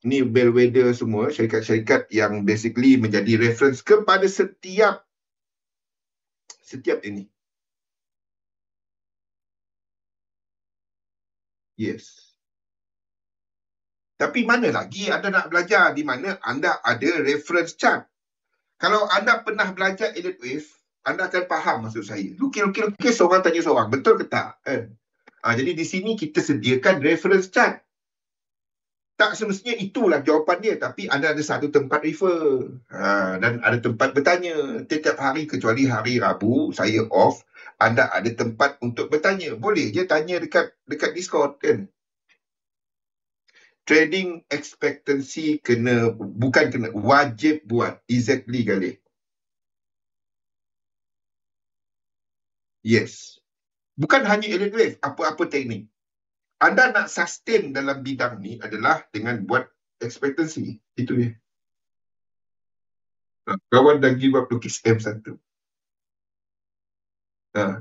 ni bellwether semua, syarikat-syarikat yang basically menjadi reference kepada setiap ini. Yes. Tapi mana lagi anda nak belajar di mana anda ada reference chart? Kalau anda pernah belajar Elliott Wave, anda akan faham maksud saya. Lukis seorang tanya seorang, betul ke tak? Jadi di sini kita sediakan reference chart. Tak semestinya itulah jawapan dia, tapi anda ada satu tempat refer dan ada tempat bertanya. Setiap hari kecuali hari Rabu, saya off, anda ada tempat untuk bertanya. Boleh je tanya dekat Discord kan. Trading expectancy wajib buat. Exactly Galih. Yes. Bukan hanya Elliott Wave, apa-apa teknik. Anda nak sustain dalam bidang ni adalah dengan buat expectancy. Itu dia. Kawan dah give up lukis M1.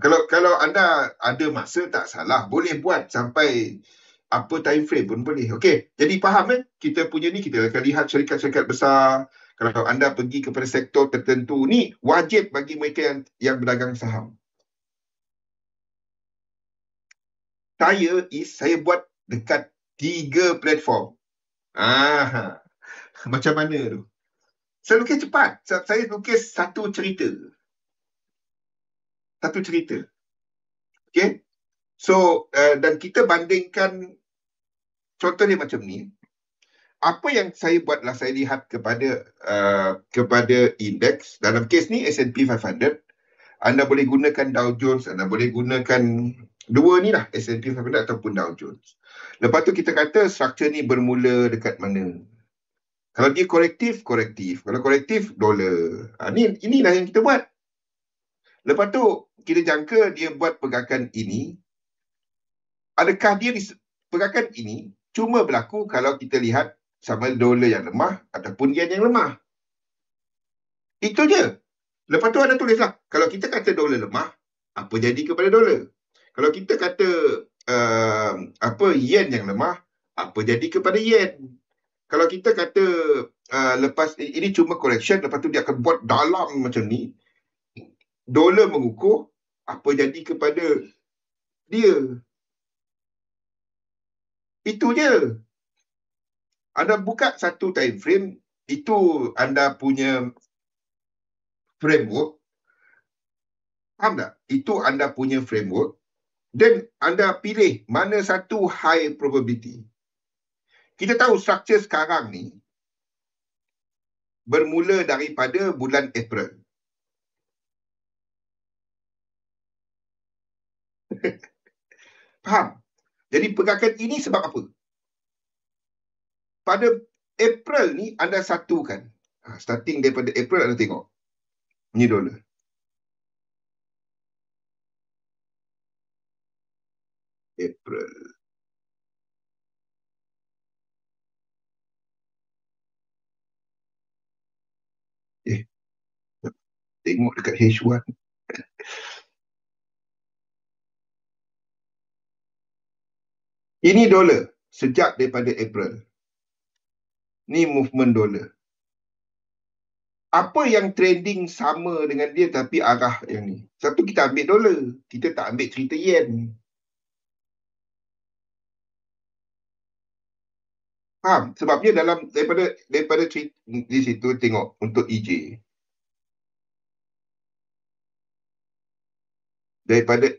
Kalau anda ada masa, tak salah. Boleh buat sampai apa time frame pun boleh. Okey, jadi faham kita punya ni, kita akan lihat syarikat-syarikat besar. Kalau anda pergi kepada sektor tertentu ni, wajib bagi mereka yang berdagang saham. Saya buat dekat 3 platform. Macam mana tu? Saya lukis cepat. Saya lukis satu cerita. Okay. So, dan kita bandingkan, contoh dia macam ni. Apa yang saya buatlah, saya lihat kepada indeks. Dalam kes ni S&P 500. Anda boleh gunakan Dow Jones, Anda boleh gunakan dua ni lah, S&P 500 ataupun Dow Jones. Lepas tu kita kata struktur ni bermula dekat mana. Kalau dia korektif. Kalau korektif, dolar. Inilah yang kita buat. Lepas tu, kita jangka dia buat pergerakan ini. Adakah dia pergerakan ini cuma berlaku kalau kita lihat sama dolar yang lemah ataupun yen yang lemah. Itu je. Lepas tu ada tulislah, kalau kita kata dolar lemah, apa jadi kepada dolar? Kalau kita kata yen yang lemah, apa jadi kepada yen? Kalau kita kata lepas ini cuma correction, lepas tu dia akan buat dalam macam ni, dolar mengukuh, apa jadi kepada dia? Itu je. Anda buka satu time frame, itu anda punya framework. Faham tak? Itu anda punya framework. Dan anda pilih mana satu high probability. Kita tahu struktur sekarang ni bermula daripada bulan April. Faham? Jadi pergerakan ini sebab apa? Pada April ni anda satukan. Starting daripada April anda tengok. Ni dolar. April. Tengok dekat H1. Ini dolar sejak daripada April. Ni movement dolar. Apa yang trending sama dengan dia tapi arah yang ni? Satu, kita ambil dolar. Kita tak ambil cerita yen. Faham? Sebabnya daripada di situ tengok untuk EJ. Daripada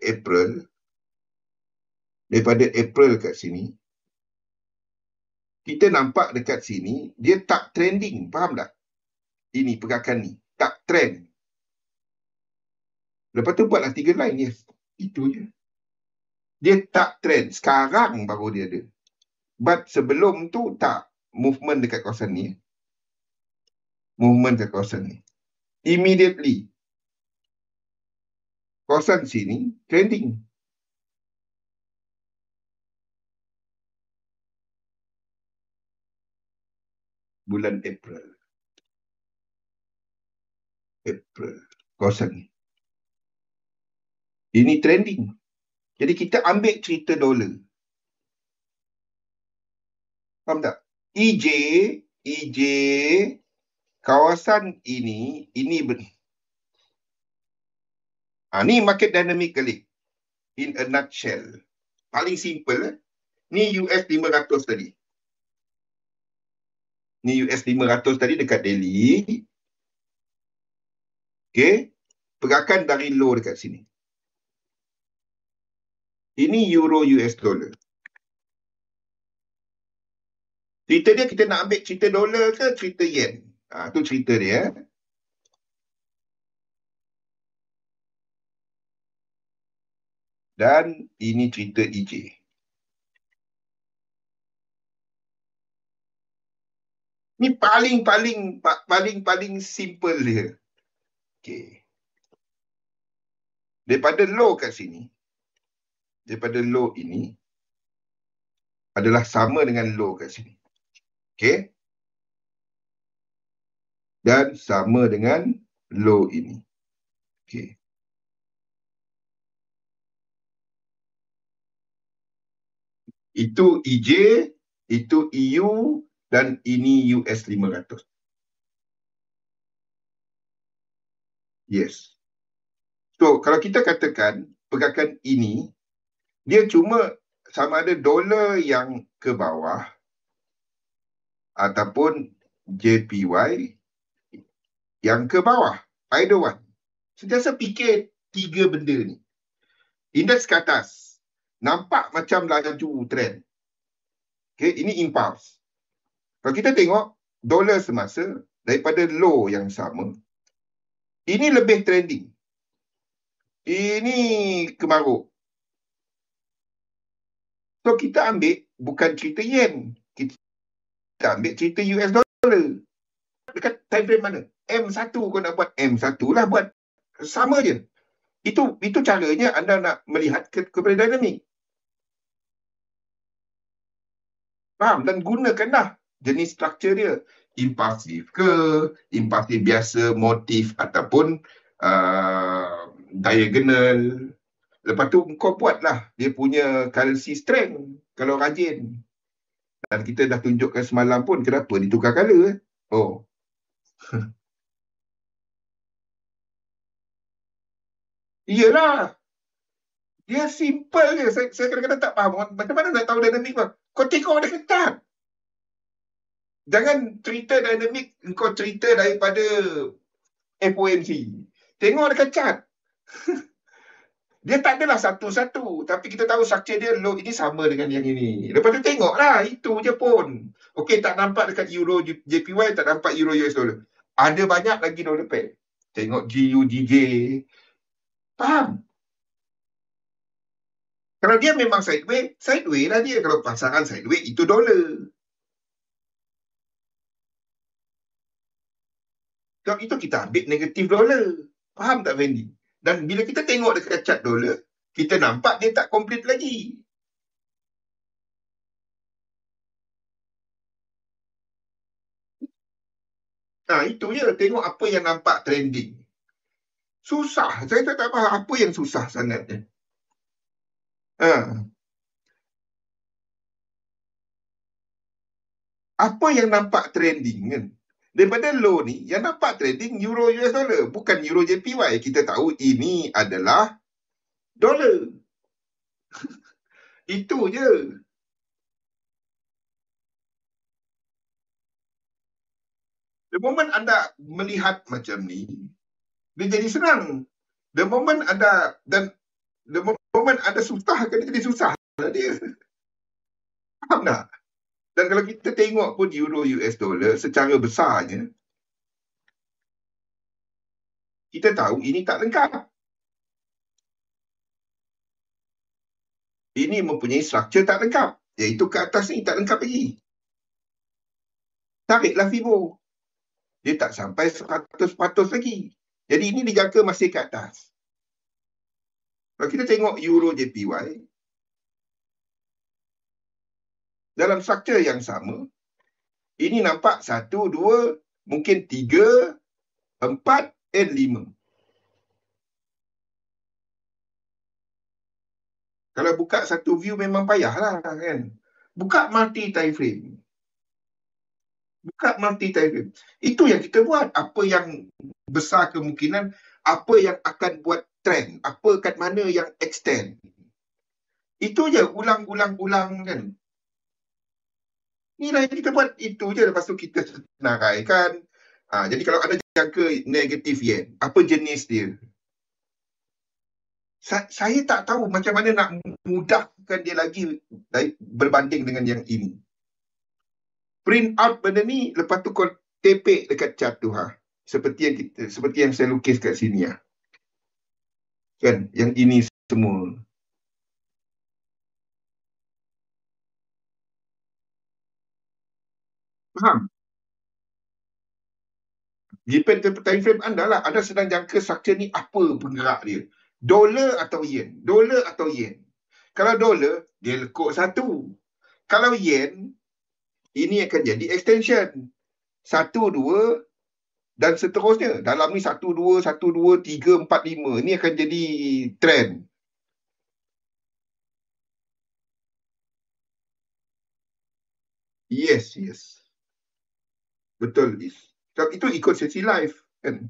April kat sini, kita nampak dekat sini, dia tak trending. Faham tak? Ini pergerakan ni. Tak trend. Lepas tu buatlah 3 line. Yes. Itu je. Dia tak trend. Sekarang baru dia ada. But sebelum tu tak. Movement dekat kawasan ni. Movement dekat kawasan ni. Immediately. Kawasan sini trending. Bulan April. Kawasan ni. Ini trending. Jadi kita ambil cerita dolar. Faham tak? EJ, EJ, kawasan ini ni market dynamic kali. In a nutshell. Paling simple, ni US 500 tadi. Ni US 500 tadi dekat Delhi. Okay. Pergerakan dari low dekat sini. Ini euro US dollar. Cerita dia kita nak ambil cerita dolar ke cerita yen? Tu cerita dia. Dan ini cerita EJ. Ni paling simple dia. Okay. Daripada low kat sini, daripada low ini adalah sama dengan low kat sini. Okay. Dan sama dengan low ini. Okay. Itu EJ, itu EU, dan ini US 500. Yes. So, kalau kita katakan pergerakan ini, dia cuma sama ada dolar yang ke bawah ataupun JPY yang ke bawah. Either one. Sentiasa fikir 3 benda ni. Indeks ke atas. Nampak macam laju trend. Okay, ini impulse. Kalau kita tengok dolar semasa daripada low yang sama, ini lebih trending. Ini kemaruk. So, kita ambil bukan cerita yen. Kita ambil cerita US dollar. Dekat time frame mana? M1 kau nak buat, M1 lah buat. Sama je. Itu caranya anda nak melihat kepada dinamik. Faham? Dan gunakanlah jenis struktur dia. Impulsif ke, impulsif biasa, motif ataupun diagonal. Lepas tu kau buatlah dia punya currency strength kalau rajin. Dan kita dah tunjukkan semalam pun kenapa ditukar color. Oh. Iyalah. Dia simple je. Saya kadang-kadang tak faham. Macam mana nak tahu dinamik bang? Kau tengok dia ketat. Jangan cerita dinamik, kau cerita daripada FOMC. Tengok dekat chart. Dia tak adalah satu-satu. Tapi kita tahu struktur dia low ini sama dengan yang ini. Lepas tu tengoklah. Itu je pun. Okey, tak nampak dekat Euro JPY, tak nampak Euro US dollar. Ada banyak lagi dollar pair. Tengok GU, GJ. Faham? Kalau dia memang sideways lah dia. Kalau pasaran sideways, itu dolar. Kalau itu kita ambil negatif dolar. Faham tak, Fendi? Dan bila kita tengok dekat chart dolar, kita nampak dia tak complete lagi. Itu je. Tengok apa yang nampak trending. Susah. Saya tak faham apa yang susah sangatnya. Apa yang nampak trending kan? Daripada low ni, yang nampak trending Euro US dollar. Bukan Euro JPY. Kita tahu ini adalah dolar. Itu je. The moment anda melihat macam ni, dia jadi senang. The moment anda susah, dia jadi susah lah dia. Faham tak? Dan kalau kita tengok pun Euro US dollar secara besarnya, kita tahu ini tak lengkap. Ini mempunyai struktur tak lengkap. Iaitu ke atas ni tak lengkap lagi. Tariklah Fibo. Dia tak sampai 100% lagi. Jadi ini dijangka masih ke atas. Kalau kita tengok Euro JPY, dalam struktur yang sama, ini nampak 1, 2, mungkin 3, 4, dan 5. Kalau buka satu view memang payahlah kan. Buka multi time frame. Buka multi-time frame. Itu yang kita buat. Apa yang besar kemungkinan, apa yang akan buat trend, apa kat mana yang extend. Itu je, ulang-ulang-ulang kan. Inilah yang kita buat, itu je. Lepas tu kita senaraikan. Jadi kalau ada jangka negatif yen, apa jenis dia? Saya tak tahu macam mana nak mudahkan dia lagi berbanding dengan yang ini. Print out benda ni, lepas tu kau tepek dekat cat tu. Seperti yang saya lukis kat sini. Kan? Yang ini semua. Faham? Depend time frame anda lah. Anda sedang jangka structure ni apa penggerak dia. Dolar atau yen. Dolar atau yen. Kalau dolar, dia lekuk satu. Kalau yen, ini akan jadi extension. 1, 2 dan seterusnya. Dalam ni 1, 2, 1, 2, 3, 4, 5. Ini akan jadi trend. Yes. Betul. Itu ikut sesi live. Kan?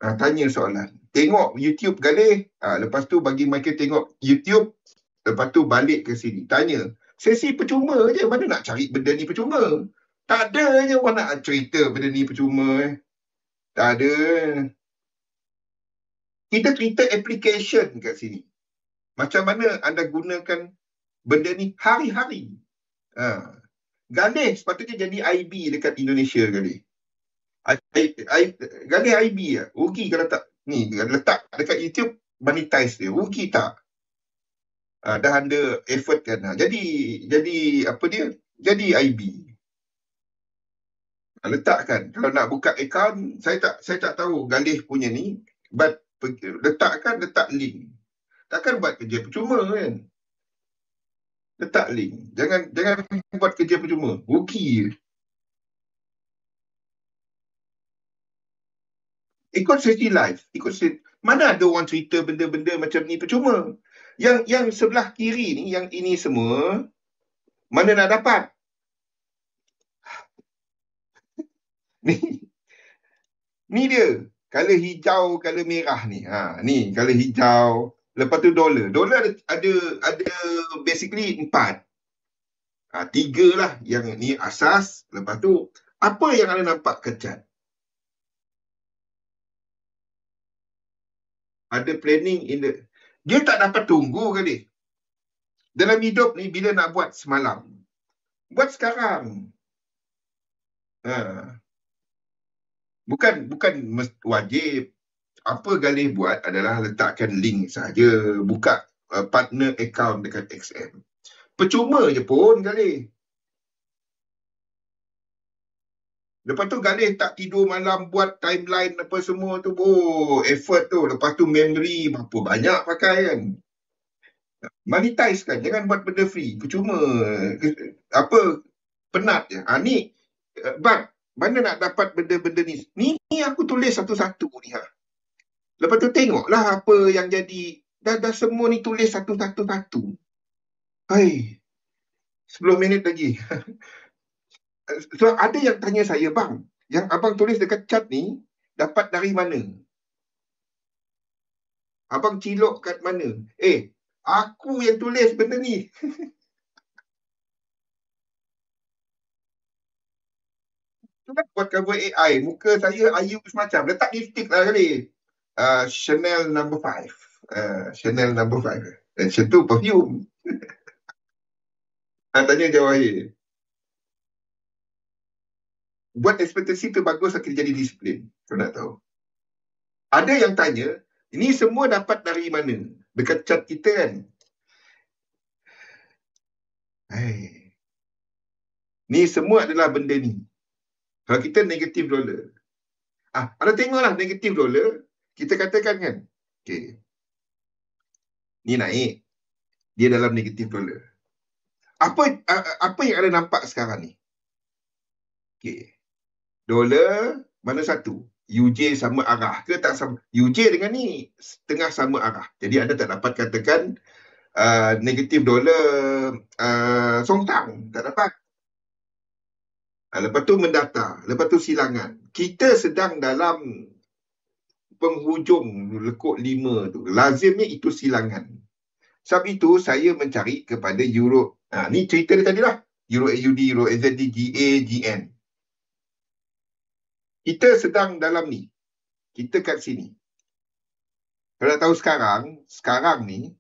Tanya soalan. Tengok YouTube Galih. Lepas tu bagi Michael tengok YouTube. Lepas tu balik ke sini. Tanya. Sesi percuma je. Mana nak cari benda ni percuma? Tak ada je orang nak cerita benda ni percuma. Tak ada. Kita cerita application kat sini. Macam mana anda gunakan benda ni hari-hari. Galih sepatutnya jadi IB dekat Indonesia Galih. Galih IB lah. Rugi kalau tak. Ni letak dekat YouTube, monetize dia. Rugi tak? Dah ada effort kan. Jadi apa dia? Jadi IB. Letakkan. Kalau nak buka account, saya tak tahu Galih punya ni. But letak link. Takkan buat kerja percuma kan? Letak link. Jangan buat kerja percuma. Rugi. Ikut sesi live. Mana ada orang cerita benda-benda macam ni percuma? Yang sebelah kiri ni, yang ini semua, mana nak dapat? Ni dia. Color hijau, color merah ni. Ni color hijau. Lepas tu dolar. Dolar ada basically 4. 3 lah. Yang ni asas. Lepas tu, apa yang anda nampak kecat? Ada planning dia tak dapat tunggu kali. Dalam hidup ni, bila nak buat semalam, buat sekarang. Bukan wajib. Apa Galih buat adalah letakkan link saja. Buka partner account dekat XM. Percuma je pun Galih. Lepas tu Galih tak tidur malam buat timeline apa semua tu. Effort tu. Lepas tu memory berapa banyak pakai kan. Monetize kan. Jangan buat benda free. Percuma. Penat je. Ni mana nak dapat benda-benda ni? Ni aku tulis satu-satu ni. Lepas tu tengoklah apa yang jadi. Dah semua ni tulis satu-satu. 10 minit lagi. So ada yang tanya saya, bang, yang abang tulis dekat chat ni, dapat dari mana? Abang cilok kat mana? Aku yang tulis benda ni. Buat cover AI. Muka saya Ayub semacam. Letak lipstick lah kali. Chanel number 5. Chanel number 5. Macam tu perfume. Tanya Jawahir. Buat ekspektasi tu bagus akan jadi disiplin. Kau nak tahu. Ada yang tanya, ini semua dapat dari mana? Dekat chat kita kan? Ni semua adalah benda ni. Kalau kita negatif dolar. Anda tengoklah negatif dolar, kita katakan kan, okay, ni naik, dia dalam negatif dolar. Apa yang anda nampak sekarang ni? Okay. Dolar, mana satu? UJ sama arah ke tak sama? UJ dengan ni tengah sama arah. Jadi anda tak dapat katakan negatif dolar songtang. Tak dapat. Lepas tu mendata, lepas tu silangan. Kita sedang dalam penghujung lekuk 5 tu. Lazimnya itu silangan. Sebab itu saya mencari kepada Euro. Ni cerita dia tadi lah. Euro AUD, Euro NZD, GA, GN. Kita sedang dalam ni. Kita kat sini. Kalau nak tahu sekarang ni,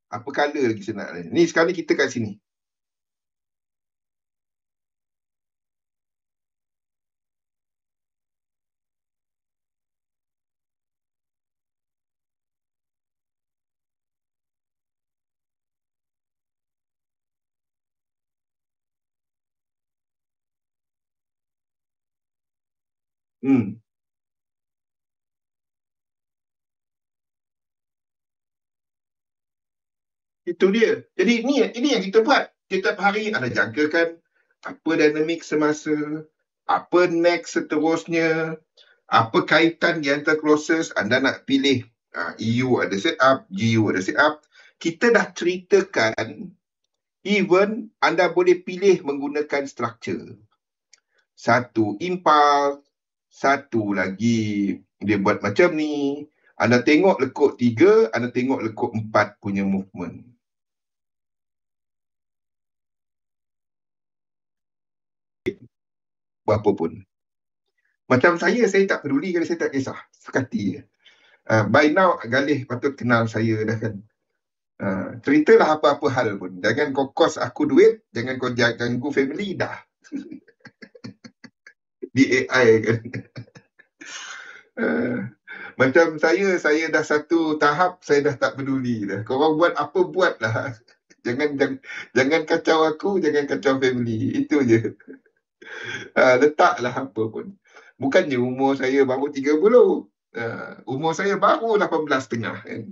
apa color lagi saya nak ni. Sekarang ni kita kat sini. Itu dia. Jadi ini yang kita buat. Setiap hari anda jangkakan apa dinamik semasa, apa next seterusnya, apa kaitan di antara clauses, anda nak pilih EU ada set up, GU ada set up. Kita dah ceritakan, even anda boleh pilih menggunakan structure. Satu impulse, satu lagi dia buat macam ni. Anda tengok lekuk 3, anda tengok lekuk 4 punya movement. Berapa pun. Macam saya tak peduli kalau saya tak kisah. Sekati. By now, Galih patut kenal saya dah kan. Ceritalah apa-apa hal pun. Jangan kau kos aku duit, jangan kau ganggu family, dah. Di AI kan. Macam saya dah satu tahap, saya dah tak peduli dah. Korang buat apa, buatlah. Jangan kacau aku, jangan kacau family. Itu je. Letaklah apa pun. Bukannya umur saya baru 30. Umur saya baru 18.5 kan.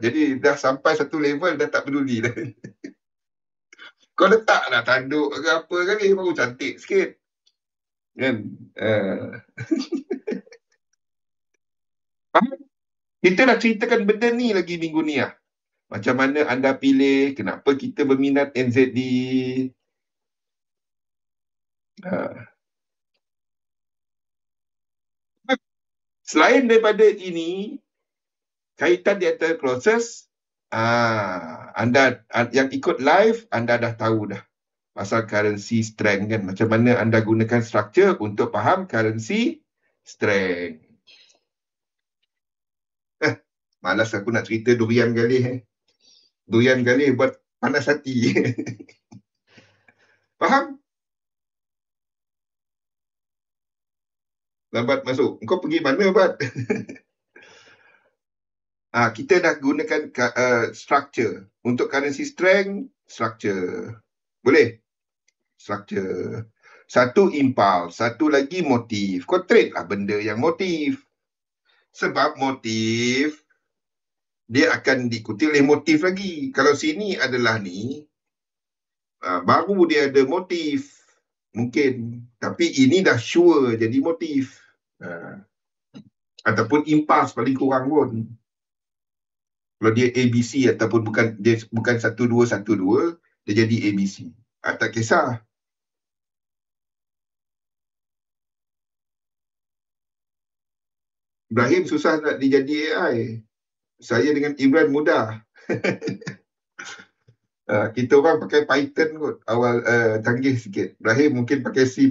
Jadi dah sampai satu level dah tak peduli dah. Kau letaklah tanduk ke apa kali baru cantik sikit. Kan? Kita dah ceritakan benda ni lagi minggu ni lah. Macam mana anda pilih, kenapa kita berminat NZD. Selain daripada ini, kaitan di antara clauses, anda yang ikut live, anda dah tahu dah pasal currency strength kan. Macam mana anda gunakan structure untuk faham currency strength. Malas aku nak cerita durian galih. Durian galih buat panas hati. Faham? Lambat masuk. Kau pergi mana, Bat? Kita dah gunakan structure. Untuk currency strength, structure. Boleh? Structure. Satu impulse, satu lagi motif. Kau trade lah benda yang motif. Sebab motif, dia akan diikuti oleh motif lagi. Kalau sini adalah ni, baru dia ada motif. Mungkin. Tapi ini dah sure jadi motif. Ataupun impulse paling kurang pun. Kalau dia ABC ataupun dia bukan 1-2-1-2, dia jadi ABC. Tak kisah. Ibrahim susah nak dijadi AI. Saya dengan Imran mudah. Kita orang pakai Python kot. Awal canggih sikit. Ibrahim mungkin pakai C++.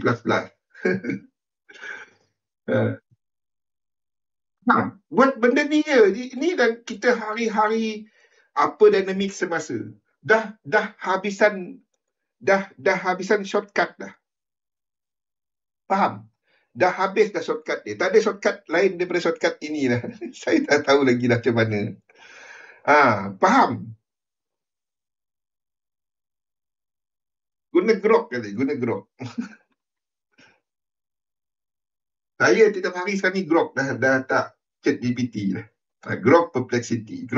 Buat benda ni je. Ini dan kita hari-hari apa dinamik semasa. Dah habisan shortcut dah. Faham? Dah habis dah shortcut dia. Tak ada shortcut lain daripada shortcut ini lah. Saya tak tahu lagi dah macam mana. Faham? Guna grok kali. Guna grok. Saya setiap hari sekarang ni grok dah tak ChatGPT lah. Grok Perplexity.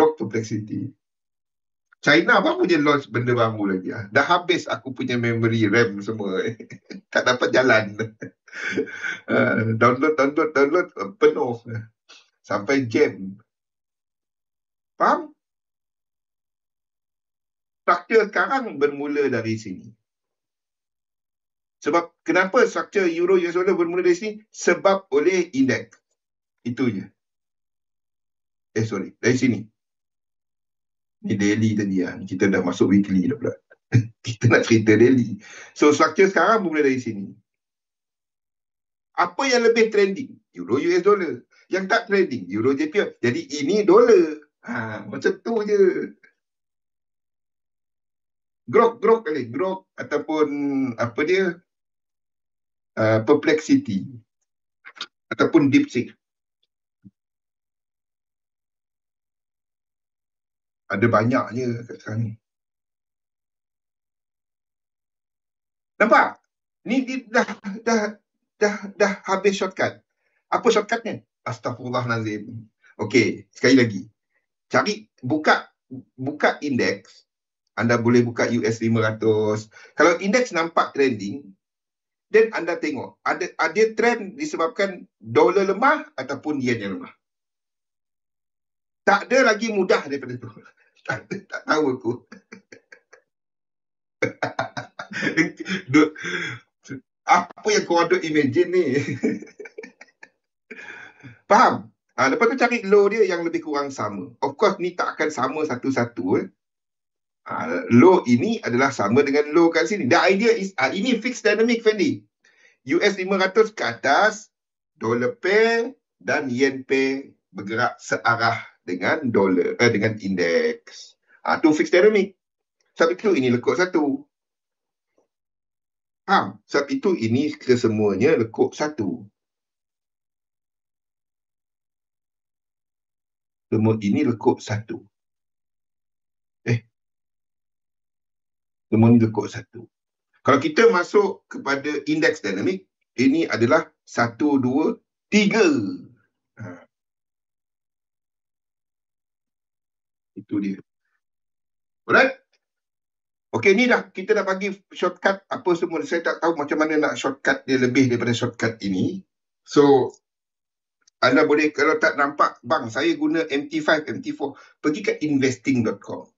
China baru je launch benda baru lagi. Dah habis aku punya memory RAM semua. Tak dapat jalan. Download penuh. Sampai jam. Faham? Structure sekarang bermula dari sini. Sebab Kenapa struktur euro US dollar bermula dari sini? Sebab oleh indeks. Itu je. Dari sini. Ni daily tadi lah. Kita dah masuk weekly dah pula. Kita nak cerita daily. So struktur sekarang bermula dari sini. Apa yang lebih trending? Euro US dollar. Yang tak trending? Euro JPY. Jadi ini dolar. Macam tu je. Grok kali. Grok ataupun apa dia? Perplexity. Ataupun DeepSeek. Ada banyaknya kat sekarang ni. Nampak? Ni dah habis shortcut. Apa shortcutnya? Astaghfirullahalazim. Okey, sekali lagi. Buka indeks. Anda boleh buka US 500. Kalau indeks nampak trending, then anda tengok ada trend disebabkan dolar lemah ataupun yen yang lemah. Tak ada lagi mudah daripada tu. Tak tahu aku. Apa yang kau ada imagine ni? Faham? Lepas tu cari low dia yang lebih kurang sama. Of course ni tak akan sama satu-satu. Low ini adalah sama dengan low kat sini. The idea is ini fixed dynamic, Fendi. US 500 ke atas, dollar pair dan yen pair bergerak searah dengan dolar dengan indeks. Tu fixed dynamic. Sebab itu ini lekuk satu. Sebab itu ini kesemuanya lekuk satu. Semua ini lekuk satu. Semua ini lekuk satu. Kalau kita masuk kepada indeks dynamic, ini adalah 1, 2, 3. Itu dia. Alright? Okey, ni kita dah bagi shortcut apa semua. Saya tak tahu macam mana nak shortcut dia lebih daripada shortcut ini. So, anda boleh, kalau tak nampak, bang, saya guna MT5, MT4, pergi ke investing.com.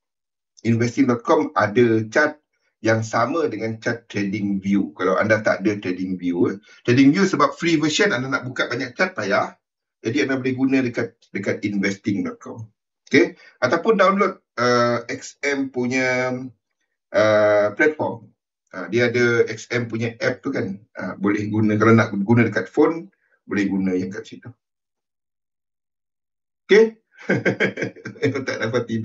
Investing.com ada chart yang sama dengan chart Trading View. Kalau anda tak ada Trading View, sebab free version, anda nak buka banyak chart payah. Jadi anda boleh guna dekat investing.com. Okay? Ataupun download XM punya platform. Dia ada XM punya app tu kan. Boleh guna, kalau nak guna dekat phone, boleh guna yang kat situ. Okay? Kalau tak dapat tidur.